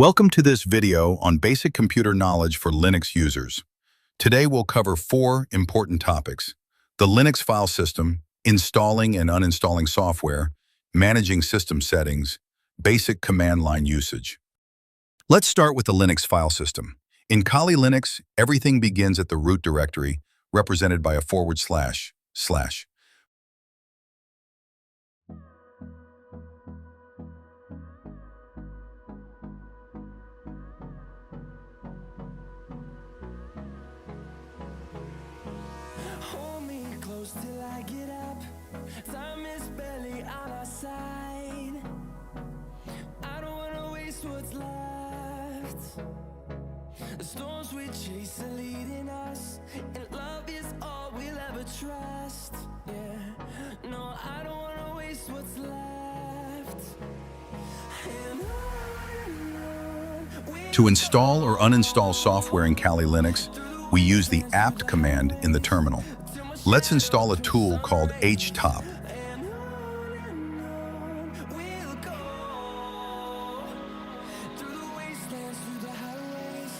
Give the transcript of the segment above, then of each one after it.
Welcome to this video on basic computer knowledge for Linux users. Today we'll cover 4 important topics: the Linux file system, installing and uninstalling software, managing system settings, basic command line usage. Let's start with the Linux file system. In Kali Linux, everything begins at the root directory, represented by a // Hold me close till I get up. Time is barely on our side. I don't wanna waste what's left. The storms we chase are leading us, and love is all we'll ever trust. Yeah, no, I don't wanna waste what's left. And on To install or uninstall software in Kali Linux, we use the apt command in the terminal. Let's install a tool called htop. we'll go through the wastelands, through the highways,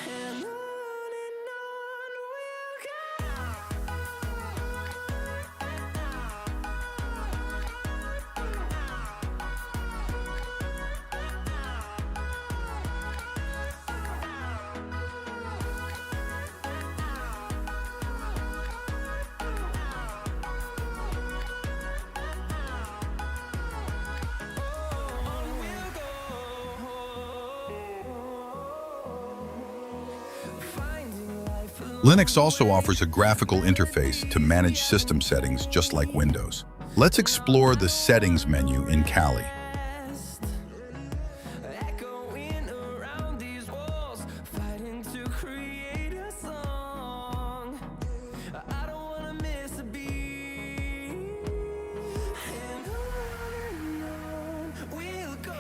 and on we'll Linux also offers a graphical interface to manage system settings just like Windows. Let's explore the Settings menu in Kali. echoing around these walls, fighting to create a song. I don't wanna miss a beat. And on we'll go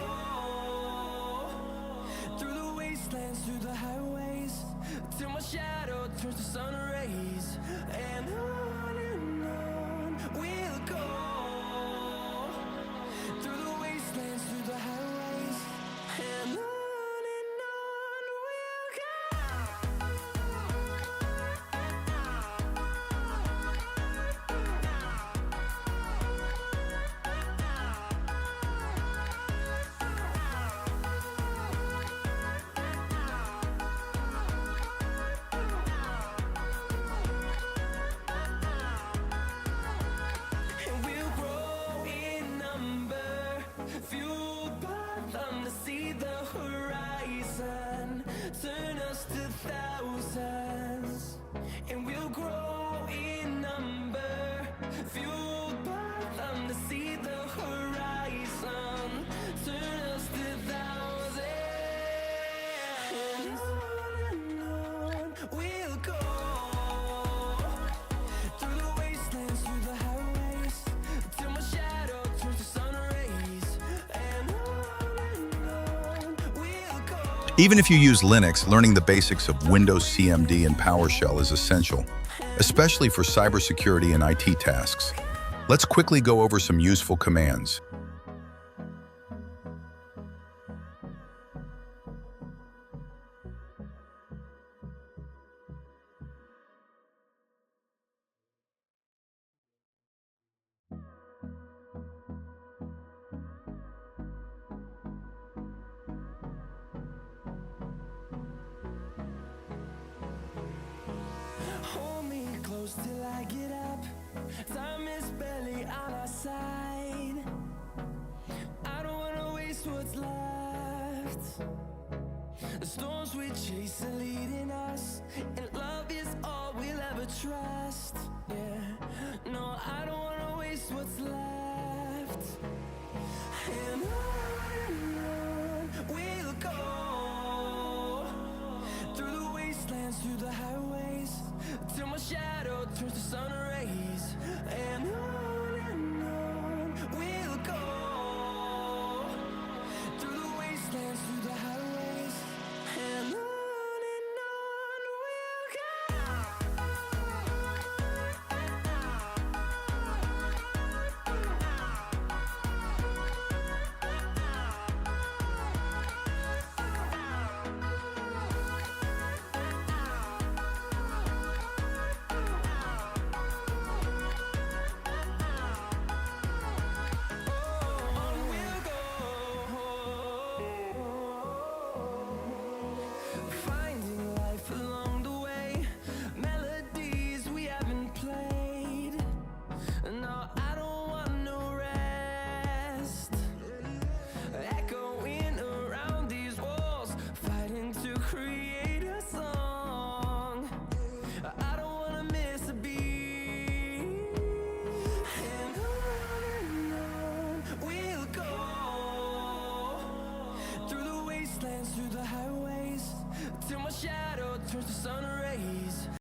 through the wastelands, through the highways, till my shadow turns to sun rays. And on we'll go through the wastelands, through the highways, and on we'll and we'll grow in number, fueled by them to see the horizon, turn us to thousands. And we'll grow in number, fueled by them to see the horizon, turn us to thousands. And on we'll go through the wastelands, through the highways, till my shadow turns to sun rays. And on we'll go. Even if you use Linux, learning the basics of Windows CMD and PowerShell is essential, especially for cybersecurity and IT tasks. Let's quickly go over some useful commands. Hold me close till I get up. Time is barely on our side. I don't wanna waste what's left. The storms we chase are leading us, and love is all we'll ever trust. Yeah, no, I don't wanna waste what's left. And on we'll